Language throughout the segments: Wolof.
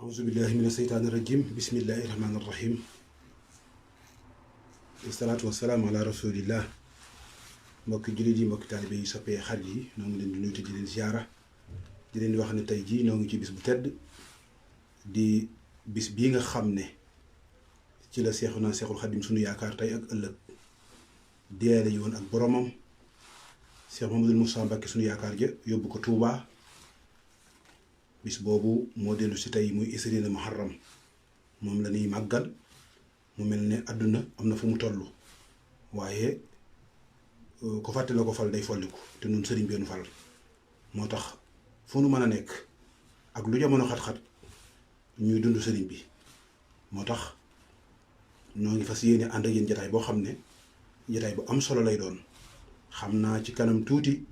auzu billahi mina seytaani rajim bismillahi rahmaani rahim wasalaatu wasalaamu ala rasulillah mbokki jullit yi mbokki taalibe yi soppee xarit yi noo ngi leen di nuyu te di leen ziyaara di leen wax ne tey jii noo ngi ci bis bu tedd di bis bii nga xam ne ci la Seexuna Seexul Xadim sunu yaakaar tey ak ëllëg deele yi woon ak boromam Seex Mamadul Mustafaa Mbàkke sunu yaakaar ja yóbbu ko Tuubaa bis boobu moo dellu si tey muy isriina muharram moom la ñuy màggal mu mel ne àdduna am na fu mu toll waaye ko fàtte la ko fal day folliku te nun sëriñ benn fal moo tax fu nu mën a nekk ak lu jamono xat-xat ñuy dund sëriñ bi moo tax noo ngi fas yéene ànd ak yéen jataay boo xam ne jataay bu am solo lay doon xam naa ci kanam tuuti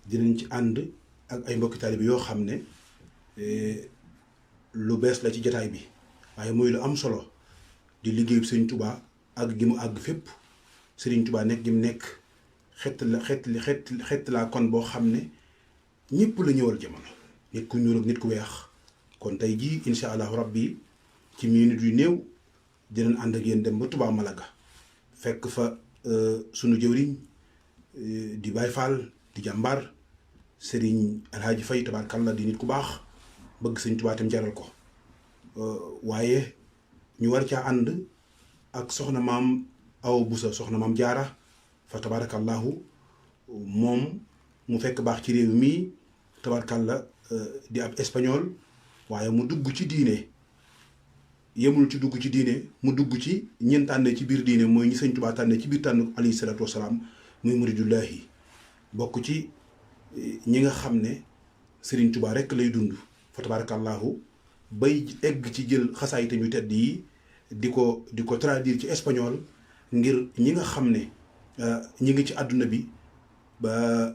dinañ ci ànd ak ay mbokki taalibe yoo xam ne lu bees la ci jataay bi waaye muy lu am solo di liggéeyu Sëriñ Tuubaa àgg gi mu àgg fépp Sëriñ Tuubaa nekk gi mu nekk xett laa kon boo xam ne ñëpp la ñëwal jamono nit ku ñuul ak nit ku weex kon tey jii insha allahu rabbi ci minute yu néew dinañ ànd ak yéen dem ba Touba Malaga fekk fa sunu jëwriñ di Baay Faal di jàmbaar Sëriñ Alhaaji Fay tabaarkalla di nit ku baax bëgg Sëriñ Tuubaa tam jaral ko waaye ñu war caa ànd ak soxna maam Awa Busa soxna maam Jaara fa tabaarakallahu moom mu fekk baax ci réew mii tabaarkalla di ab espagnol waaye mu dugg ci diine yemul ci dugg ci diine mu dugg ci ñeent tànne ci biir diine mooy ñi Sëriñ Tuubaa tànne ci biir tànn alayhi salaatu wasalaam muy muridullahi bokk ci ñi nga xam ne Sëriñ Tuubaa rekk lay dund fa tabarakallahu bay egg ci jël xasaay tamit tedd yi di ko traduire ci espagnol ngir ñi nga xam ne ñi ngi ci àdduna bi ba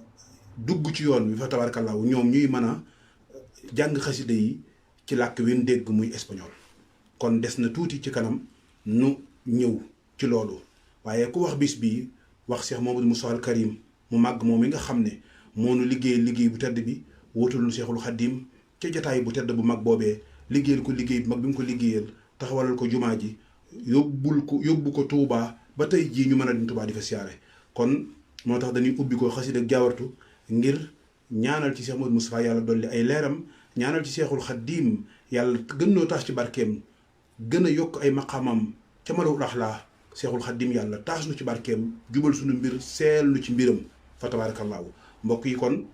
dugg ci yoon bi fa tabarakallahu ñoom ñuy mën a jàng xasida yi ci làkk wen dégg muy espagnol kon des na tuuti ci kanam nu ñëw ci loolu waaye ku wax bis bii wax Cheikh Mamadou Moussa al Karim mu màgg moom mi nga xam ne moo nu liggéey bu tedd bi wóotal nu Cheikhul Khadim ca jataay bu tedd bu mag boobee liggéeyal ko liggéey bu mag bi mu ko liggéeyal taxawalal ko jumaa ji yóbbu ko Tuubaa ba tey jii ñu mën a dem Tuubaa di fa siyaare kon moo tax dañuy ubbi ko xasida ak jaawartu ngir ñaanal ci Cheikh Mamadou Moustapha yàlla dolli ay leeram ñaanal ci Cheikhul Khadim yàlla gën noo taas ci barkeem gën a yokk ay maqaamam ca malawul axlaa Cheikhul Khadim yàlla taas nu ci barkeem jubal suñu mbir seel nu ci mbiram fa tabaarakallaahu mbokk yi kon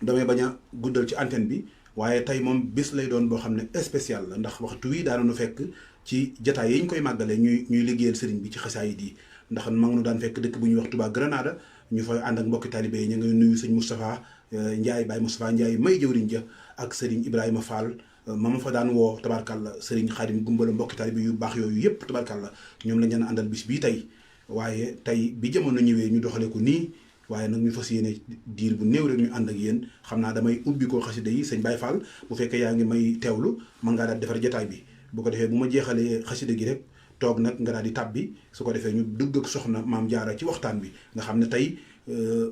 damay bañ a guddal ci antenne bi waaye tey moom bés lay doon boo xam ne spécial la ndax waxtu wi daana nu fekk ci jataay yi ñu koy màggalee ñuy liggéeyal sëriñ bi ci xasaayid yi ndax mag nu daan fekk dëkk bu ñuy wax Touba Granada ñu fay ànd ak mbokki taalibe yi ñu ngi nuyu sëñ Moustapha Ndiaye Baye Moustapha Ndiaye may jëwriñ ja ak sëriñ Ibrahima Fall ma fa daan woo tabarkalla sëriñ Xaadim Gumbala mbokki taalibe yu baax yooyu yëpp tabarkalla ñoom lañ leen àndal bis bii tey waaye tey bi jamono ñëwee ñu doxalee ko nii waaye nag ñu fas yéene diir bu néew rek ñu ànd ak yéen xam naa damay ubbi ko xasida yi sëñ Baye Fall bu fekkee yaa ngi may teewlu mën ngaa daal defar jataay bi bu ko defee bu ma jeexalee xasida gi rek toog nag nga daal di tàbbi su ko defee ñu dugg ak soxna maam Jaara ci waxtaan bi nga xam ne tey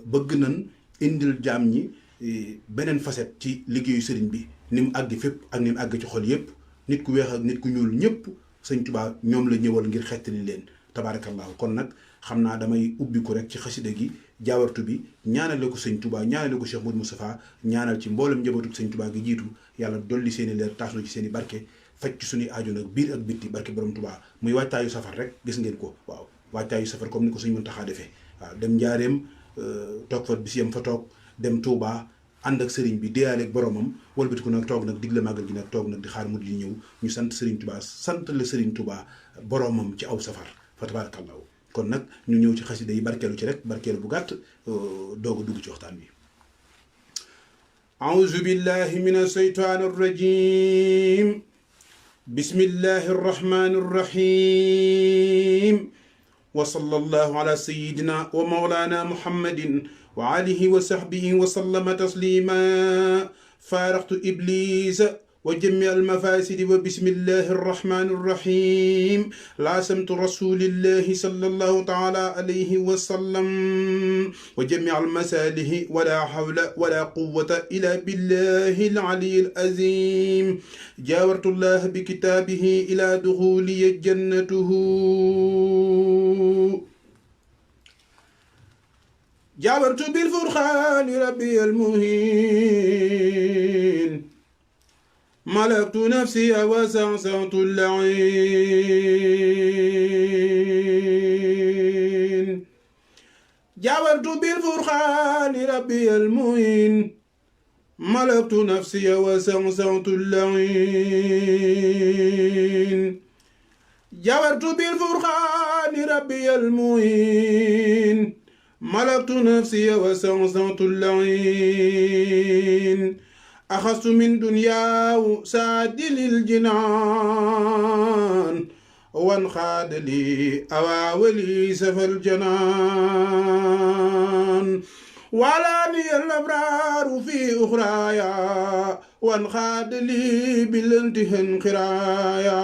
bëgg nañ indil jaam ñi beneen facette ci liggéeyu sëriñ bi ni mu àgg fépp ak ni mu àgg ci xol yëpp nit ku weex ak nit ku ñuul ñëpp Sëñ Tuubaa ñoom la ñëwal ngir xettali leen tabaarakallaahu kon nag xam naa damay ubbi ko rek ci xasida gi jaawartu bi ñaanale ko Sëñ Tuubaa ñaanale ko Cheikh Modou Moustapha ñaanal ci mboolem njabootu Sëñ Tuubaa gi jiitu yàlla dolli seeni leer taas na ci seeni barke faj ci suñuy aajo nag biir ak bitti barke borom Tuubaa muy waajtaayu safar rek gis ngeen ko waaw waajtaayu safar comme ni ko Sëñ Muntaxaa defee waaw dem njaareem toog fa bis yam fa toog dem Tuubaa ànd ak sëriñ bi déyaaleeg boromam walbati ko nag toog nag digle màggal gi nag toog nag di xaar mu di ñëw ñu sant Sëriñ Tuubaa sant la Sëriñ Tuubaa boromam ci aw safar fa tabaarakallaahu kon nag ñu ñëw ci xasida yi barkeelu ci rek barkeelu bu gàtt doog a dugg ci waxtaan wi auzu billahi min asheytaani rrajim bismillahi rrahmani rrahim wa sallallahu ala sayyidina wa mawlana muhammadin wa alihi wa sahbihi wa sallama taslima faaraqtu iblisa وجميع المفاسد وبسم الله الرحمن الرحيم لاسمت رسول الله صلى الله تعالى عليه وسلم وجميع المساله ولا حول ولا قوة إلا بالله العلي العظيم جاورت الله بكتابه إلى دخولي جنته جاورت بالفرقان ربي المهين ملكت نفسي وسعسعت اللعين جاورت بالفرقان ربي المهين ملكت نفسي وسعسعت اللعين جاورت بالفرقان ربي المهين ملكت نفسي وسعسعت اللعين أخذت من دنيا سادل الجنان وانخاد لي أواولي سفى الجنان ولاني الأبرار في أخرايا وانخاد لي بالانتهن خرايا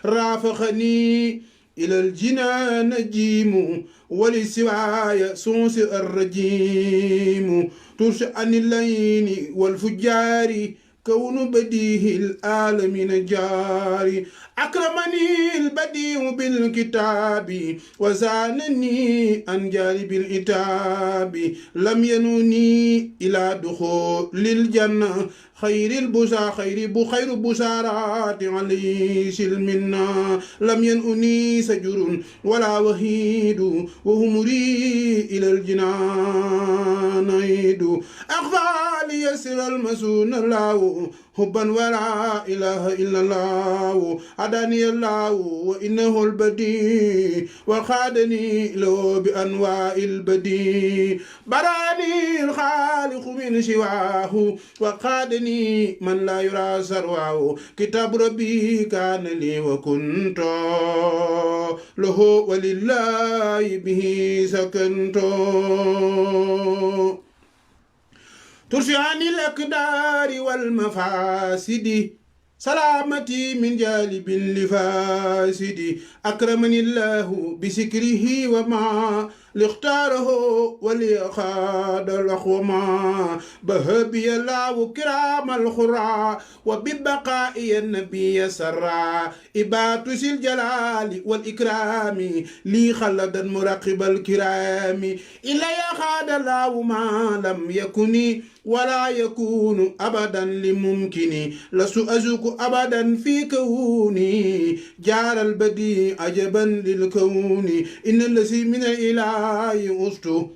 رافقني إلى الجنان نجيم ولسواي سوس الرجيم ترش عن اللين والفجار كون بديه العالمين جاري أكرمني البديع بالكتاب وزانني عن جانب الإتاب لم ينوني إلى دخول الجنة خير بشارات عليه سلمنا لم ينؤني سجر ولا وهيد وهمري إلى الجنان عيد أخفى ليسر المسون الله حبا ولا إله إلا الله هداني الله وإنه البديع وخادني له بأنواع البديع براني الخالق من سواه وقادني من لا يرى سرواه كتاب ربي كان لي وكنت له ولله به سكنت ترشي عن الأقدار والمفاسد سلامتي من جالب لفاسد أكرمني الله بسكره وما لاختاره وليخاد الأخوما بهبي الله كرام الخرى وببقاء النبي سرى إباتس الجلال والإكرام لي خلدا مراقب الكرام إلا يخاد الله ما لم يكن ولا يكون أبدا لممكن لست أزك أبدا في كوني جار البديع عجبا للكون إن الذي من الإله أسته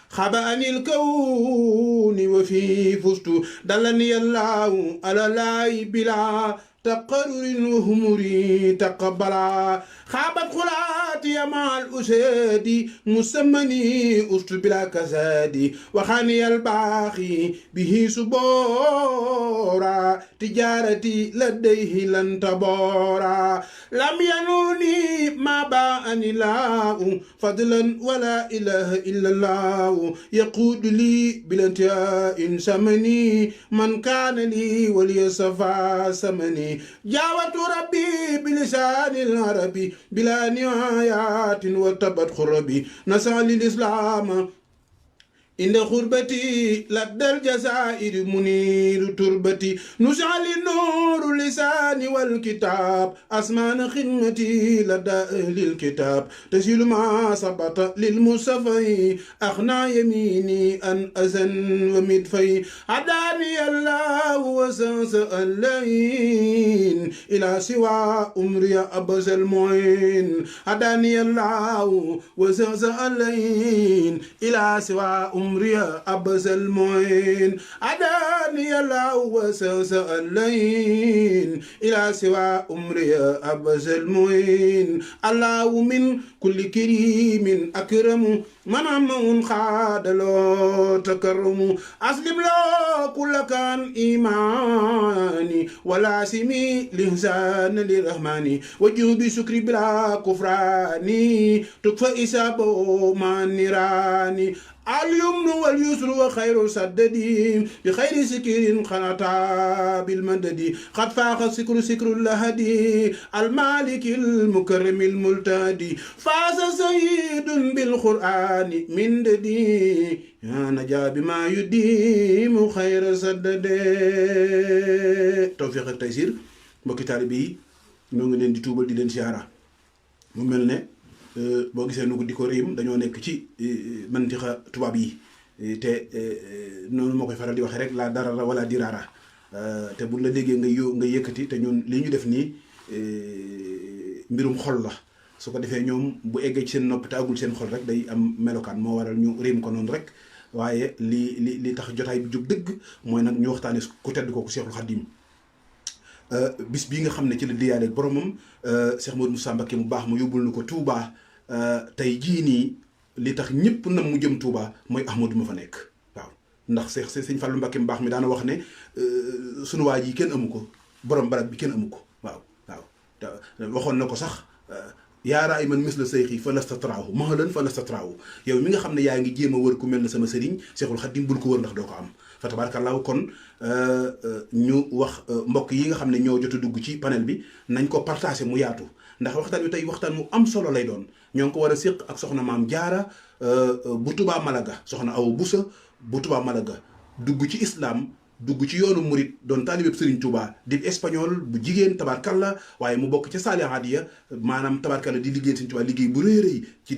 خبأني الكون وفي فزت دلني الله على لا بلا تقرر وهمري تقبلا خابت خلاتي مع الأساد مسمني أسر بلا كساد وخاني الباخي به سبورا تجارتي لديه لن تبورا لم ينوني ما باءني الله فضلا ولا إله إلا الله يقود لي بلا انتهاء سمني من كان لي وليصفى سمني جاوت ربي بلسان العربي بلا نهايات وتبت خربي نسعى للإسلام إن خربتي لدى الجزائر منير تربتي نسعى للنور لساني والكتاب أسمان خدمتي لدى أهل الكتاب تسيل ما سبط للمصطفى أخنا يميني أن أزن ومدفي هداني الله وسنس اللين إلى سوى أمري أبز المعين هداني الله وسنس اللين إلى سوى أمري أبز المعين أداني الله وسوس اللين إلى سوى أمري أبز المعين الله من كل كريم أكرم منام خاد لو تكرم أسلم له كل كان إيماني ولا سمي لهزان للرحمن وجوب شكري بلا كفراني تكفى إسابه ما نيراني اليمن واليسر وخير سددي بخير سكر خنطا بالمدد قد فاق سكر اللهدي المالك المكرم الملتدي فاز سيد بالقرآن من ددي نجا بما يديم خير سدد توفيق التيسير mbokki taalibe yi ñoo ngi leen di tuubal di leen siyaara mu mel ne boo gisee nu ko di ko réyim dañoo nekk ci mantixa tubaab yi te noonu moo koy faral di waxee rek la darara wala diraara te bu la déggee nga yëkkati te ñun li ñu def nii mbirum xol la su ko defee ñoom bu eggee ci seen nopp te agul seen xol rek day am melokaan moo waral ñu réem ko noonu rek waaye li tax jotaay bi jóg dëgg mooy nag ñu waxtaane ku tedd kooku Seexul Xadiim bis bii nga xam ne ci la diyaale boromam Cheikh Modou Moussa Mbacké mu baax ma yóbbul na ko Touba tey jii nii li tax ñëpp nam mu jëm Touba mooy Ahmadou ma fa nekk waaw ndax sëñ Fallou Mbacké mu baax mi daana wax ne sunu waa ji kenn amu ko borom barab bi kenn amu ko waaw waxoon na ko sax yaaraay man mis la seyxi fa lasta traahu mahalan fa lasta traahu yow mi nga xam ne yaa ngi jéem a wër ku mel ne sama sëriñ Cheikhul Khadim bul ko wër ndax doo ko am fa tabarakallahu kon ñu wax mbokk yi nga xam ne ñoo jot a dugg ci panel bi nañ ko partagé mu yaatu ndax waxtaan wi tey waxtaan mu am solo lay doon ñoo ngi ko war a séq ak soxna maam Jaara bu Touba Malaga soxna Awa Busa bu Touba Malaga dugg ci islam dugg ci yoonu murit doon taalibeb Serigne Touba di espagnol bu jigéen tabarkalla waaye mu bokk ca Salihadiya maanaam tabarkalla di liggéey Serigne Touba liggéey bu rëy rëy ci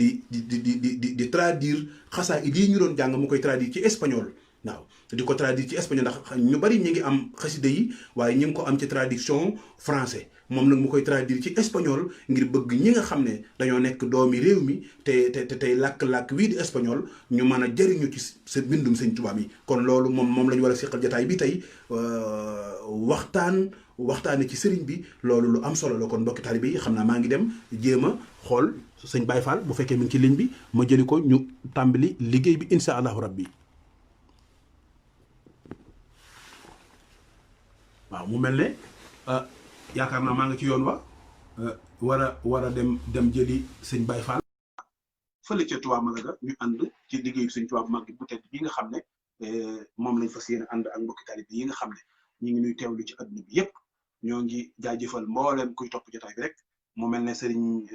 di traduire xasaa it yi ñu doon jàng mu koy traduire ci espagnol waaw di ko traduire ci espagnol ndax ñu bari ñu ngi am xasida yi waaye ñu ngi ko am ci traduction français moom nag mu koy traduire ci espagnol ngir bëgg ñi nga xam ne dañoo nekk doomi réew mi te tey làkk-làkk wii di espagnol ñu mën a jëriñu ci sa bindum Sëñ Tuubaa mi kon loolu moom la ñu war a siqal jataay bi tey waxtaane ci sëriñ bi loolu lu am solo la kon mbokki taalibe yi xam naa maa ngi dem jéem a xool sëñ Baye Fall bu fekkee mi ngi ci ligne bi ma jëli ko ñu tàmbali liggéey bi insha allahu rabbi waaw mu mel ne yaakaar naa maa ngi ci yoon wa war a dem jëli sëñ Baye Fall fële ca Touba Malaga ñu ànd ci liggéeyu sëñ Touba bu mag bu tedd bi nga xam ne moom lañ fas yéene ànd ak mbokki taalibe yi nga xam ne ñu ngi nuy teewlu ci adduna bi yépp ñoo ngi jaajëfal mbooleem kuy topp jotaay bi rek mu mel ne sëriñ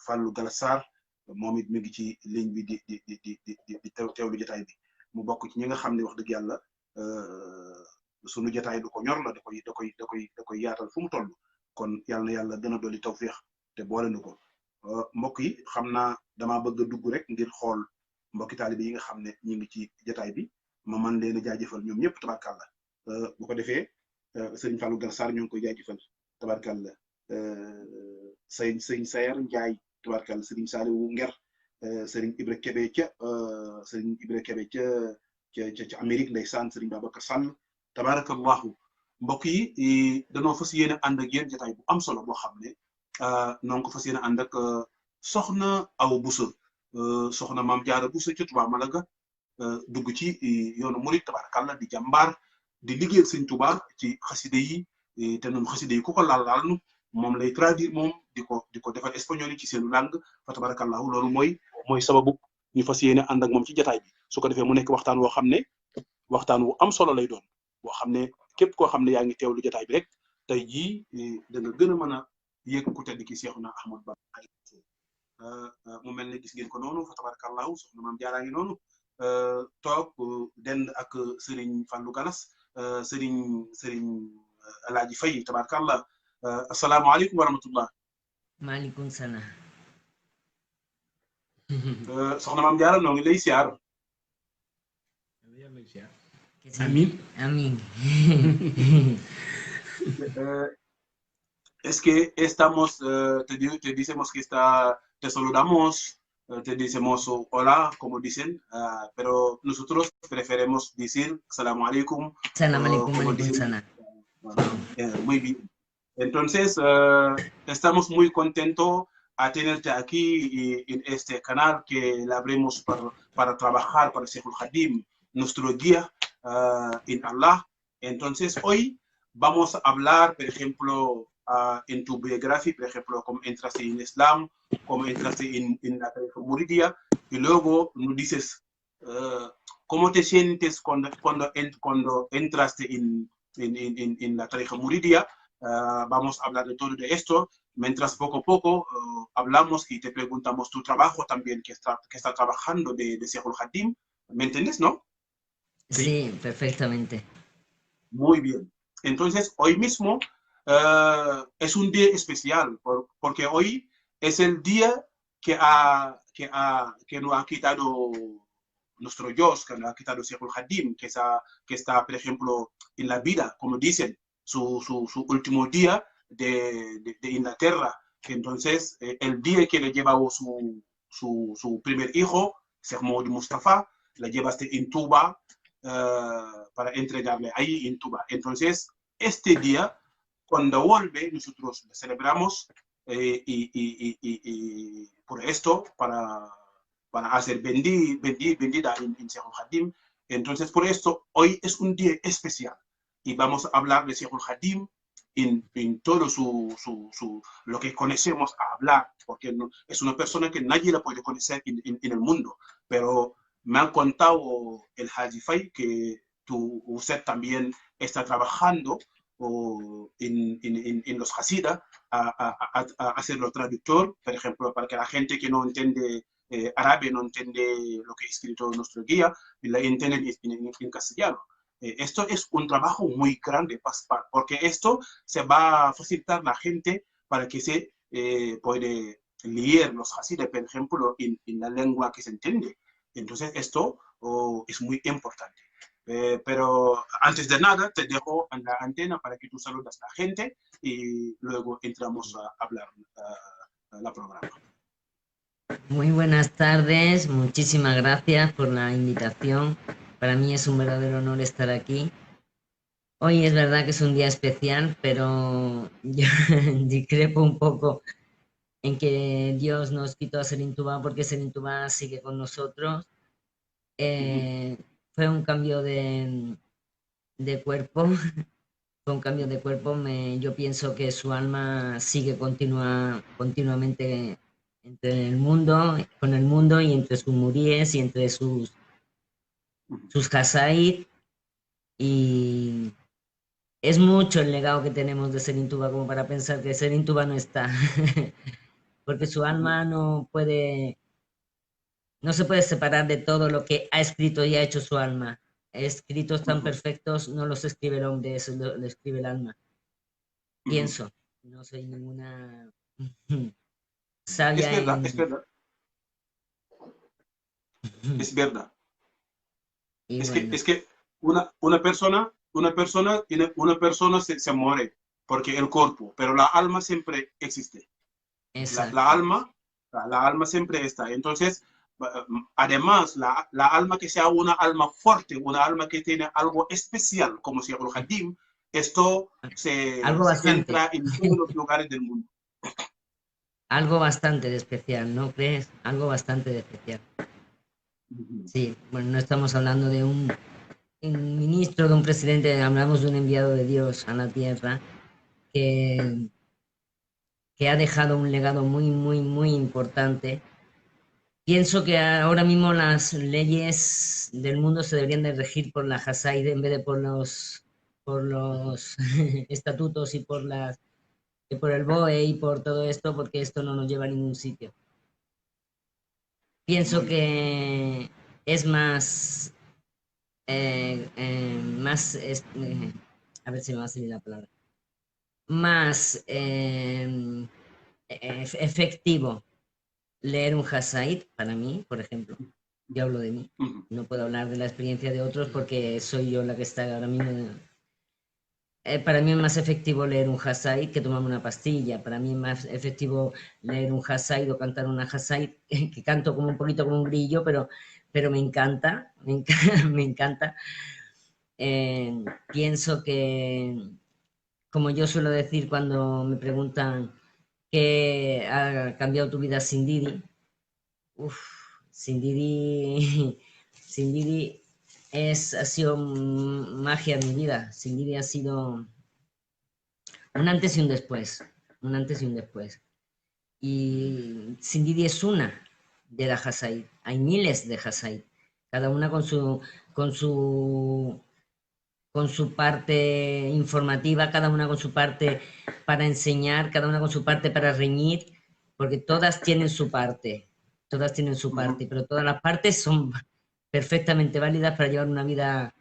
Fallou Galassar moom it mi ngi ci ligne bi di teewlu jotaay bi mu bokk ci ñi nga xam ne wax dëgg yàlla sunu jotaay du ko ñor la da koy yaatal fu mu toll kon yàlla na yàlla gën a dolli tawféex te boole na ko mbokk yi xam naa damaa bëgg a dugg rek ngir xool mbokki taalibe yi nga xam ne ñu ngi ci jotaay bi ma mën leen a jaajëfal ñoom ñëpp tabarkàlla bu ko defee sëriñ Fallou Galassar ñoo ngi koy jaajëfal tabarkàlla sëriñ Sayer Ndiaye tabarkàlla sëriñ Saliou Nger sëriñ Ibra Kébé ca Amérique ndeysaan sëriñ Babacar Sall tabarakallahu mbokk yi dañoo fas yéene ànd ak yéen jotaay bu am solo boo xam ne noo ko fas yéene ànd ak soxna Awa Busa soxna maam Jaara Busa ca Touba Malaga dugg ci yoonu murit tabarakallah di jàmbaar di liggéeyal Sëñ Touba ci xaside yi te noonu xaside yi ku ko laal nu moom lay traduire moom di ko defal espagnol yi ci seenu langue fa tabarakallahu loolu mooy sababu ñu fas yéene ànd ak moom ci jotaay bi su ko defee mu nekk waxtaan woo xam ne waxtaan wu am solo lay doon boo xam ne képp koo xam ne yaa ngi teewlu jotaay bi rek tey jii da nga gën a mën a yëg ku tedd ki Seexuna Ahmadu Bamba mu mel ne gis ngeen ko noonu fa tabarakallahu soxna maam Jaaraa ngi noonu toog dend ak Serigne Fallou Galas Serigne Alaaji Fay tabarakallah asalaamaaleykum wa rahmatullah. maaleykum salaam. soxna maam Jaara noo ngi lay siyaar. Amin. Amin. Es que estamos, te decimos que te saludamos, te decimos hola, como dicen, pero nosotros preferimos decir salamu alaikum. Salam alaikum, alaikum salam. Muy bien. Entonces, estamos muy contentos a tenerte aquí en este canal que le abrimos para trabajar para Sheikhul Khadim, nuestro guía en Allah. Entonces, hoy vamos a hablar, por ejemplo, en tu biografía, por ejemplo, cómo entraste en Islam, cómo entraste en la tariqa Muridia, y luego nos dices cómo te sientes cuando entraste en la tariqa Muridia. Vamos a hablar de todo de esto, mientras poco a poco hablamos y te preguntamos tu trabajo también, que está trabajando de Sheikhul Khadim. ¿Me entiendes, no? Sí, perfectamente. Muy bien. Entonces, hoy mismo es un día especial, porque hoy es el día que nos ha quitado nuestro Dios, que nos ha quitado Sheikhul Khadim, que está, por ejemplo, en la vida, como dicen, su último día de Inglaterra. Que entonces, el día que le llevaba su primer hijo, Sheikh Mohamed Mustafa, le llevaste en Tuba, para entregarle ahí en Tuba. Entonces, este día, cuando vuelve, nosotros celebramos y por esto, para hacer bendita en Sheikhul Khadim. Entonces, por esto, hoy es un día especial y vamos a hablar de Sheikhul Khadim en todo lo que conocemos a hablar, porque no, es una persona que nadie la puede conocer en el mundo, pero me han contado el Haji Fay que usted también está trabajando en los Hasidas a hacerlo traductor, por ejemplo, para que la gente que no entiende árabe, no entiende lo que ha escrito nuestro guía, la entiende en castellano. Esto es un trabajo muy grande, porque esto se va a facilitar a la gente para que se puede leer los Hasidas, por ejemplo, en la lengua que se entiende. Entonces, esto es muy importante. Pero antes de nada, te dejo en la antena para que tú saludas a la gente y luego entramos a hablar la programa. Muy buenas tardes, muchísimas gracias por la invitación. Para mí es un verdadero honor estar aquí. Hoy es verdad que es un día especial, pero yo discrepo un poco en que Dios nos quitó a Serin Tuba porque Serin Tuba sigue con nosotros. Fue un cambio de cuerpo, fue un cambio de cuerpo. Yo pienso que su alma sigue continuamente entre el mundo, con el mundo y entre sus muríes y entre sus hasaid, y es mucho el legado que tenemos de Serin Tuba como para pensar que Serin Tuba no está, porque su alma no se puede separar de todo lo que ha escrito y ha hecho su alma. Escritos tan perfectos no los escribe el hombre, eso lo escribe el alma. Pienso, no soy ninguna sabia Es verdad, en... es verdad. Es verdad. Y Es bueno, que una persona se muere porque el cuerpo, pero la alma siempre existe. La exacto, alma, la alma siempre está. Entonces, además, la alma que sea una alma fuerte, una alma que tiene algo especial, como si el Hadim, esto algo se bastante, entra en todos los lugares del mundo. algo bastante de especial, ¿no crees? Algo bastante de especial. Sí, bueno, no estamos hablando de un ministro, de un presidente, hablamos de un enviado de Dios a la tierra que, que ha dejado un legado muy, muy, muy importante. Pienso que ahora mismo las leyes del mundo se deberían de regir por la Hasaid en vez de por los estatutos y por el BOE y por todo esto, porque esto no nos lleva a ningún sitio. Pienso que es a ver si me va a salir la palabra, más efectivo leer un Hasaid para mí, por ejemplo. Yo hablo de mí. No puedo hablar de la experiencia de otros porque soy yo la que está ahora mismo. Para mí es más efectivo leer un Hasaid que tomarme una pastilla. Para mí es más efectivo leer un Hasaid o cantar una Hasaid, que canto como un poquito como un grillo, pero me encanta, me encanta. Pienso que, como yo suelo decir cuando me preguntan que ha cambiado tu vida Sindiri. Uf, Sindiri, Sindiri ha sido magia en mi vida. Sindiri ha sido un antes y un después, un antes y un después. Y Sindiri es una de la Hasaid. Hay miles de Hasaid, cada una con su, con su parte informativa, cada una con su parte para enseñar, cada una con su parte para reñir, porque todas tienen su parte, todas tienen su parte, pero todas las partes son perfectamente válidas para llevar una vida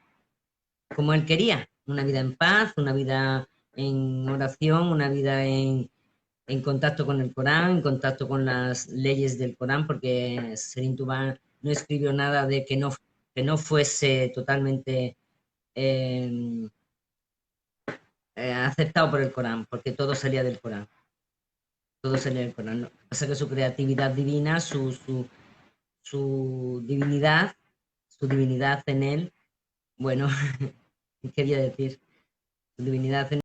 como él quería, una vida en paz, una vida en oración, una vida en contacto con el Corán, en contacto con las leyes del Corán, porque Serin Tubán no escribió nada de que no fuese totalmente eh, aceptado por el Corán, porque todo salía del Corán. Todo salía del Corán. Lo que pasa es que su creatividad divina, su divinidad en él, bueno, ¿qué quería decir? Su divinidad en